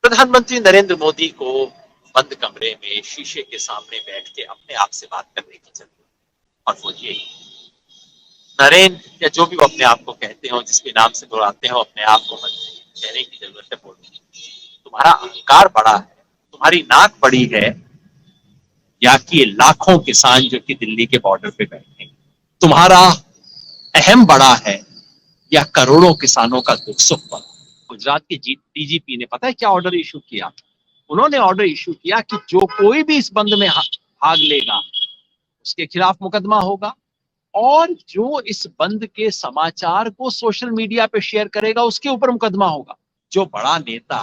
प्रधानमंत्री नरेंद्र मोदी को बंद कमरे में शीशे के सामने बैठ के अपने आप से बात करने की जरूरत है। और वो ये नरेंद्र या जो भी वो अपने आप को कहते हो, जिसके नाम से बुलाते हो, अपने आप को मंत्री कहने की जरूरत है। बोलने तुम्हारा अहंकार बड़ा है, तुम्हारी नाक बड़ी है, या कि लाखों किसान जो कि दिल्ली के बॉर्डर पे बैठे हैं, तुम्हारा अहम बड़ा है, या करोड़ों किसानों का दुख सुख बड़ा। गुजरात के डीजीपी ने पता है क्या ऑर्डर इशू किया? उन्होंने ऑर्डर इशू किया कि जो कोई भी इस बंद में भाग लेगा उसके खिलाफ मुकदमा होगा, और जो इस बंद के समाचार को सोशल मीडिया पे शेयर करेगा उसके ऊपर मुकदमा होगा। जो बड़ा नेता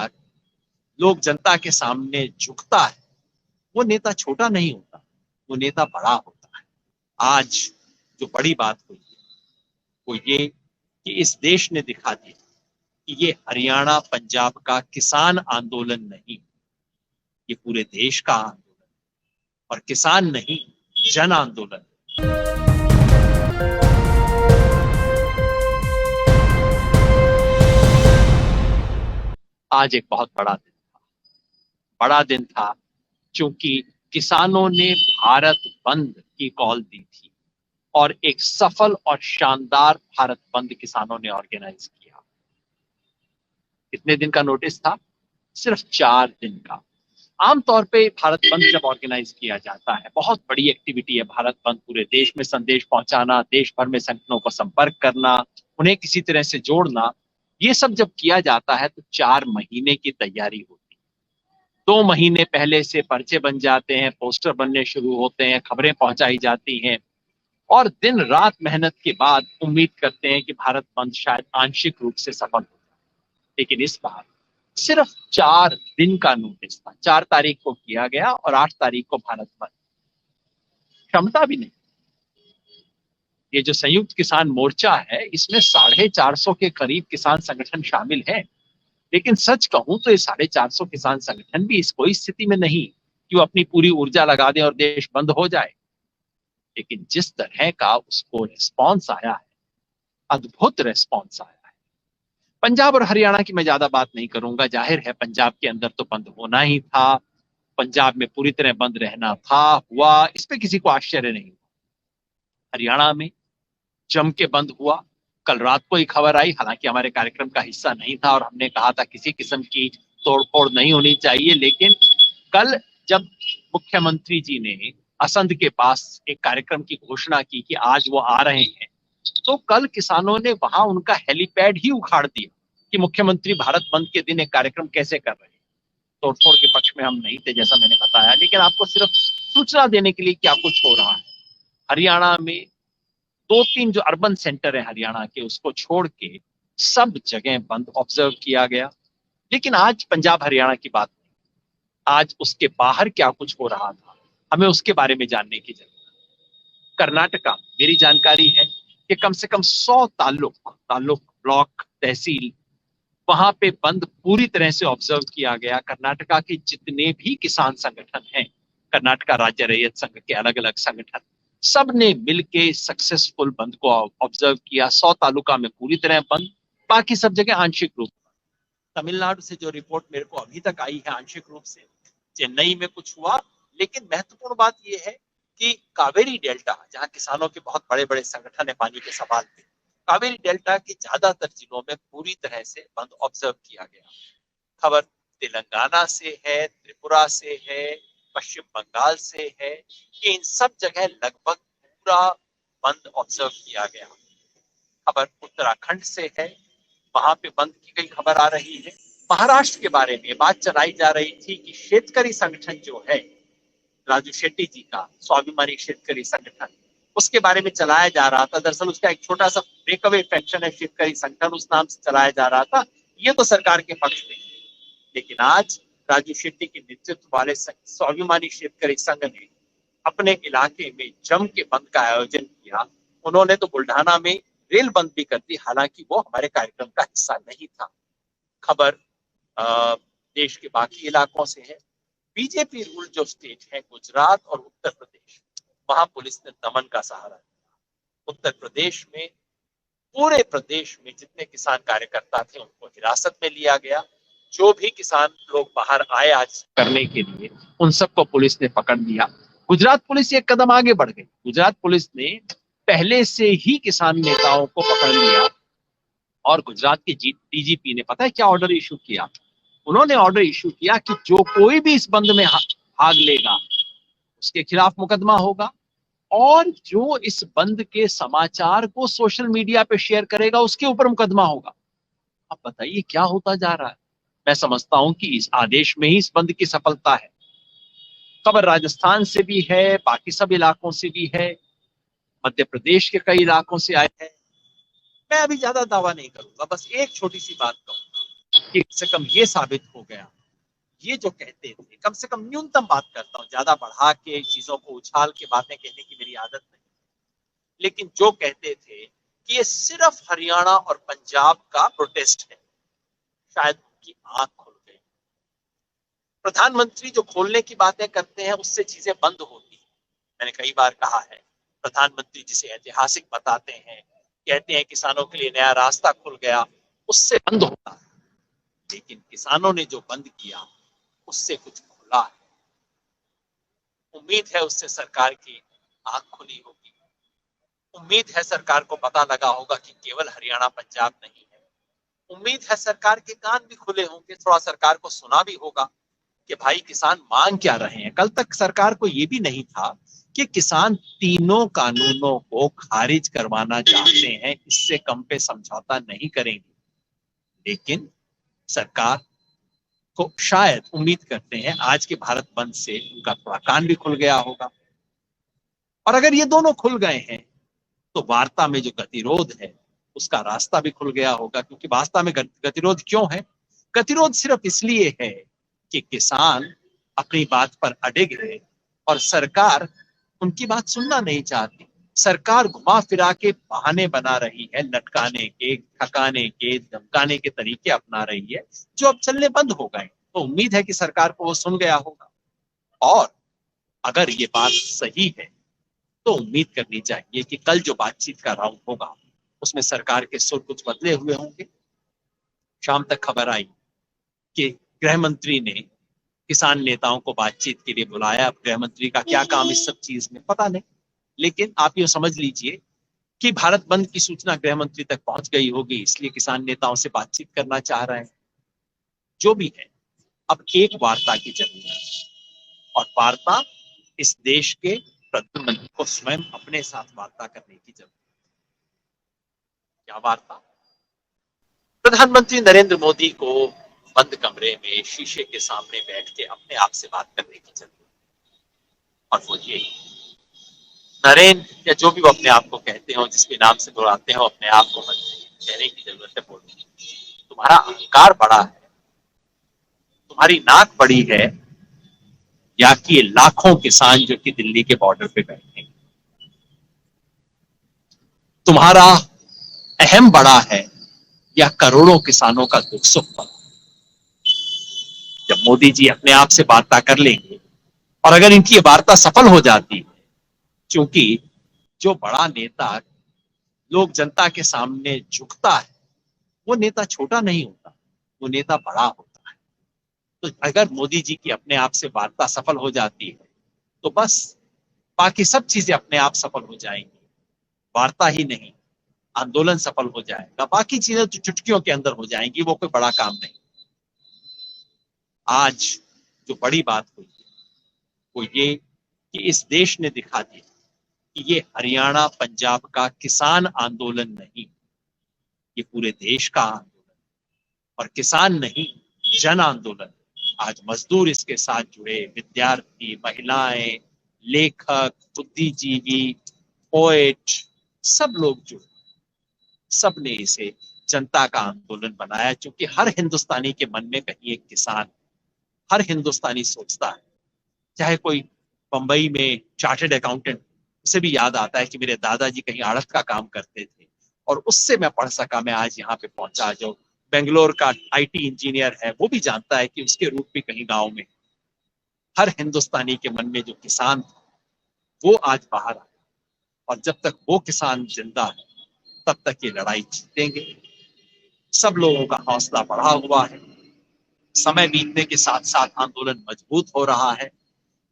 लोग जनता के सामने झुकता है, वो नेता छोटा नहीं होता, वो नेता बड़ा होता है। आज जो बड़ी बात हुई है वो ये कि इस देश ने दिखा दिया कि ये हरियाणा पंजाब का किसान आंदोलन नहीं, ये पूरे देश का आंदोलन, और किसान नहीं, जन आंदोलन। आज एक बहुत बड़ा दिन था क्योंकि किसानों ने भारत बंद की कॉल दी थी, और एक सफल और शानदार भारत बंद किसानों ने ऑर्गेनाइज किया। कितने दिन का नोटिस था? सिर्फ 4 दिन का। आमतौर पे भारत बंद जब ऑर्गेनाइज किया जाता है, बहुत बड़ी एक्टिविटी है भारत बंद, पूरे देश में संदेश पहुंचाना, देश भर में संगठनों को संपर्क करना, उन्हें किसी तरह से जोड़ना, ये सब जब किया जाता है तो 4 महीने की तैयारी होती है। 2 महीने पहले से पर्चे बन जाते हैं, पोस्टर बनने शुरू होते हैं, खबरें पहुंचाई जाती हैं, और दिन रात मेहनत के बाद उम्मीद करते हैं कि भारत बंद शायद आंशिक रूप से सफल हो जाए। लेकिन इस बार सिर्फ 4 दिन का नोटिस था। 4 तारीख को किया गया और 8 तारीख को भारत बंद। क्षमता भी नहीं। ये जो संयुक्त किसान मोर्चा है, इसमें 450 के करीब किसान संगठन शामिल हैं। लेकिन सच कहूं तो ये 450 किसान संगठन भी इस कोई स्थिति में नहीं कि वो अपनी पूरी ऊर्जा लगा दें और देश बंद हो जाए। लेकिन जिस तरह का उसको रिस्पॉन्स आया है, अद्भुत रिस्पॉन्स आया है। पंजाब और हरियाणा की मैं ज्यादा बात नहीं करूंगा, जाहिर है पंजाब के अंदर तो बंद होना ही था, पंजाब में पूरी तरह बंद रहना था, हुआ, इस पे किसी को आश्चर्य नहीं हुआ। हरियाणा में जम के बंद हुआ। कल रात को ही खबर आई, हालांकि हमारे कार्यक्रम का हिस्सा नहीं था और हमने कहा था किसी किस्म की तोड़फोड़ नहीं होनी चाहिए, लेकिन कल जब मुख्यमंत्री जी ने असंध के पास एक कार्यक्रम की घोषणा की कि आज वो आ रहे हैं, तो कल किसानों ने वहां उनका हेलीपैड ही उखाड़ दिया कि मुख्यमंत्री भारत बंद के दिन एक कार्यक्रम कैसे कर रहे हैं। तोड़फोड़ के पक्ष में हम नहीं थे, जैसा मैंने बताया, लेकिन आपको सिर्फ सूचना देने के लिए क्या कुछ हो रहा है। हरियाणा में 2-3 जो अर्बन सेंटर है हरियाणा के, उसको छोड़ के सब जगह बंद ऑब्जर्व किया गया। लेकिन आज पंजाब हरियाणा की बात नहीं, आज उसके बाहर क्या कुछ हो रहा था, हमें उसके बारे में जानने की जरूरत है। कर्नाटका, मेरी जानकारी है कि कम से कम 100 ताल्लुक, ब्लॉक, तहसील, वहां पे बंद पूरी तरह से ऑब्जर्व किया गया। कर्नाटका के जितने भी किसान संगठन हैं, कर्नाटका राज्य रैयत संघ के अलग अलग संगठन, सब ने मिलके सक्सेसफुल बंद को ऑब्जर्व किया। 100 तालुका में पूरी तरह बंद, बाकी सब जगह आंशिक रूप। तमिलनाडु से जो रिपोर्ट मेरे को अभी तक आई है आंशिक रूप से, चेन्नई में कुछ हुआ। लेकिन महत्वपूर्ण बात यह है कि कावेरी डेल्टा, जहां किसानों के बहुत बड़े बड़े संगठन है पानी के सवाल पे, कावेरी डेल्टा के ज्यादातर जिलों में पूरी तरह से बंद ऑब्जर्व किया गया। खबर तेलंगाना से है, त्रिपुरा से है, पश्चिम बंगाल से है, कि इन सब जगह लगभग पूरा बंद ऑब्जर्व किया गया। खबर उत्तराखंड से है, वहां पे बंद की गई खबर आ रही है। महाराष्ट्र के बारे में बात चलाई जा रही थी कि शेतकरी संगठन जो है, राजू शेट्टी जी का स्वाभिमानी शेतकरी संगठन, उसके बारे में चलाया जा रहा था। दरअसल उसका एक छोटा सा ब्रेकअवे फैक्शन है शेतकरी संगठन, उस नाम से चलाया जा रहा था। ये तो सरकार के पक्ष में। लेकिन आज राजू शेट्टी के नेतृत्व वाले स्वाभिमानी शेतकरी संघ ने अपने इलाके में जम के बंद का आयोजन किया। उन्होंने तो बुल्ढाना में रेल बंद भी कर दी, हालांकि वो हमारे कार्यक्रम का हिस्सा नहीं था। खबर देश के बाकी इलाकों से है। बीजेपी रूल जो स्टेट है, गुजरात और उत्तर प्रदेश, वहां पुलिस ने दमन का सहारा लिया। उत्तर प्रदेश में, पूरे प्रदेश में जितने किसान कार्यकर्ता थे उनको हिरासत में लिया गया। जो भी किसान लोग बाहर आए आज करने के लिए, उन सबको पुलिस ने पकड़ लिया। गुजरात पुलिस एक कदम आगे बढ़ गई। गुजरात पुलिस ने पहले से ही किसान नेताओं को पकड़ लिया और गुजरात के डीजीपी ने पता है क्या ऑर्डर इशू किया? उन्होंने ऑर्डर इशू किया कि जो कोई भी इस बंद में भाग लेगा उसके खिलाफ मुकदमा होगा, और जो इस बंद के समाचार को सोशल मीडिया पे शेयर करेगा उसके ऊपर मुकदमा होगा। अब बताइए क्या होता जा रहा है। मैं समझता हूं कि इस आदेश में ही इस बंद की सफलता है। खबर राजस्थान से भी है, बाकी सब इलाकों से भी है, मध्य प्रदेश के कई इलाकों से आए हैं। मैं अभी ज्यादा दावा नहीं करूंगा, बस एक छोटी सी बात कहूंगा कि कम से कम ये साबित हो गया, ये जो कहते थे, कम से कम न्यूनतम बात करता हूं, ज्यादा बढ़ा के चीजों को उछाल के बातें कहने की मेरी आदत नहीं, लेकिन जो कहते थे कि ये सिर्फ हरियाणा और पंजाब का प्रोटेस्ट है, शायद उनकी आंख खुल गई। प्रधानमंत्री जो खोलने की बातें करते हैं उससे चीजें बंद होती हैं। मैंने कई बार कहा है, प्रधानमंत्री जिसे ऐतिहासिक बताते हैं, कहते हैं किसानों के लिए नया रास्ता खुल गया, उससे बंद होता है, लेकिन किसानों ने जो बंद किया उससे कुछ खुला है। उम्मीद है उससे सरकार की आंख खुली होगी। उम्मीद है सरकार को पता लगा होगा कि केवल हरियाणा पंजाब नहीं है। उम्मीद है सरकार के कान भी खुले होंगे, थोड़ा सरकार को सुना भी होगा कि भाई किसान मांग क्या रहे हैं। कल तक सरकार को यह भी नहीं था कि किसान तीनों कानूनों को खारिज करवाना चाहते हैं, इससे कम पे समझौता नहीं करेंगे, लेकिन सरकार को शायद उम्मीद करते हैं आज के भारत बंद से उनका थोड़ा कान भी खुल गया होगा। और अगर ये दोनों खुल गए हैं तो वार्ता में जो गतिरोध है उसका रास्ता भी खुल गया होगा, क्योंकि वार्ता में गतिरोध क्यों है? गतिरोध सिर्फ इसलिए है कि किसान अपनी बात पर अडिग है और सरकार उनकी बात सुनना नहीं चाहती। सरकार घुमा फिरा के बहाने बना रही है, लटकाने के, थकाने के, धमकाने के तरीके अपना रही है, जो अब चलने बंद हो गए। तो उम्मीद है कि सरकार को वो सुन गया होगा, और अगर ये बात सही है तो उम्मीद करनी चाहिए कि कल जो बातचीत का राउंड होगा उसमें सरकार के सुर कुछ बदले हुए होंगे। शाम तक खबर आई कि गृह मंत्री ने किसान नेताओं को बातचीत के लिए बुलाया। अब गृह मंत्री का क्या काम इस सब चीज में पता नहीं, लेकिन आप ये समझ लीजिए कि भारत बंद की सूचना गृह मंत्री तक पहुंच गई होगी, इसलिए किसान नेताओं से बातचीत करना चाह रहे हैं। जो भी है, अब एक वार्ता की जरूरत है, और वार्ता इस देश के प्रधानमंत्री को स्वयं अपने साथ वार्ता करने की जरूरत है। क्या वार्ता? प्रधानमंत्री नरेंद्र मोदी को बंद कमरे में शीशे के सामने बैठ के अपने आप से बात करने की जरूरत है, और वो ये नरेंद्र या जो भी वो अपने आप को कहते हो, जिसके नाम से बुलाते हो, अपने आप को कहने की जरूरत है, बोलो तुम्हारा अहंकार बड़ा है, तुम्हारी नाक बड़ी है, या कि लाखों किसान जो कि दिल्ली के बॉर्डर पे बैठे हैं, तुम्हारा अहम बड़ा है, या करोड़ों किसानों का दुख सुख बड़ा। जब मोदी जी अपने आप से वार्ता कर लेंगे, और अगर इनकी वार्ता सफल हो जाती है, क्योंकि जो बड़ा नेता लोग जनता के सामने झुकता है वो नेता छोटा नहीं होता, वो नेता बड़ा होता है। तो अगर मोदी जी की अपने आप से वार्ता सफल हो जाती है तो बस बाकी सब चीजें अपने आप सफल हो जाएंगी। वार्ता ही नहीं, आंदोलन सफल हो जाएगा, बाकी चीजें तो चुटकियों के अंदर हो जाएंगी, वो कोई बड़ा काम नहीं। आज जो बड़ी बात हुई वो ये कि इस देश ने दिखा दिया कि ये हरियाणा पंजाब का किसान आंदोलन नहीं, ये पूरे देश का आंदोलन, और किसान नहीं, जन आंदोलन। आज मजदूर इसके साथ जुड़े, विद्यार्थी, महिलाएं, लेखक, बुद्धिजीवी, पोएट, सब लोग जुड़े, सब ने इसे जनता का आंदोलन बनाया, क्योंकि हर हिंदुस्तानी के मन में कहीं एक किसान, हर हिंदुस्तानी सोचता है, चाहे कोई बंबई में चार्टर्ड अकाउंटेंट, उसे भी याद आता है कि मेरे दादाजी कहीं आड़त का काम करते थे और उससे मैं पढ़ सका, मैं आज यहाँ पे पहुंचा। जो बेंगलोर का आईटी इंजीनियर है वो भी जानता है कि उसके रूप भी कहीं गांव में। हर हिंदुस्तानी के मन में जो किसान था वो आज बाहर आया, और जब तक वो किसान जिंदा है तब तक ये लड़ाई जीतेंगे। सब लोगों का हौसला बढ़ा हुआ है, समय बीतने के साथ साथ आंदोलन मजबूत हो रहा है।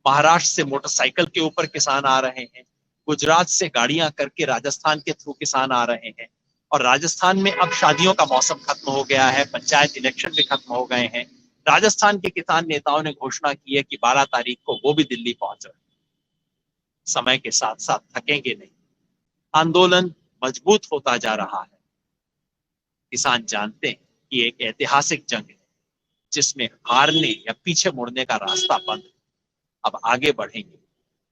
महाराष्ट्र से मोटरसाइकिल के ऊपर किसान आ रहे हैं, गुजरात से गाड़ियां करके राजस्थान के थ्रू किसान आ रहे हैं, और राजस्थान में अब शादियों का मौसम खत्म हो गया है, पंचायत इलेक्शन भी खत्म हो गए हैं। राजस्थान के किसान नेताओं ने घोषणा की है कि 12 तारीख को वो भी दिल्ली पहुंच रहे हैं। समय के साथ साथ थकेंगे नहीं, आंदोलन मजबूत होता जा रहा है। किसान जानते हैं कि एक ऐतिहासिक जंग है जिसमें हारने या पीछे मुड़ने का रास्ता बंद है। अब आगे बढ़ेंगे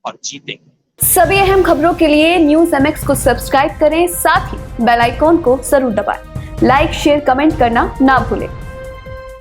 और जीतेंगे। सभी अहम खबरों के लिए न्यूज़ MX को सब्सक्राइब करें, साथ ही बेल आइकॉन को जरूर दबाएं। लाइक, शेयर, कमेंट करना ना भूलें।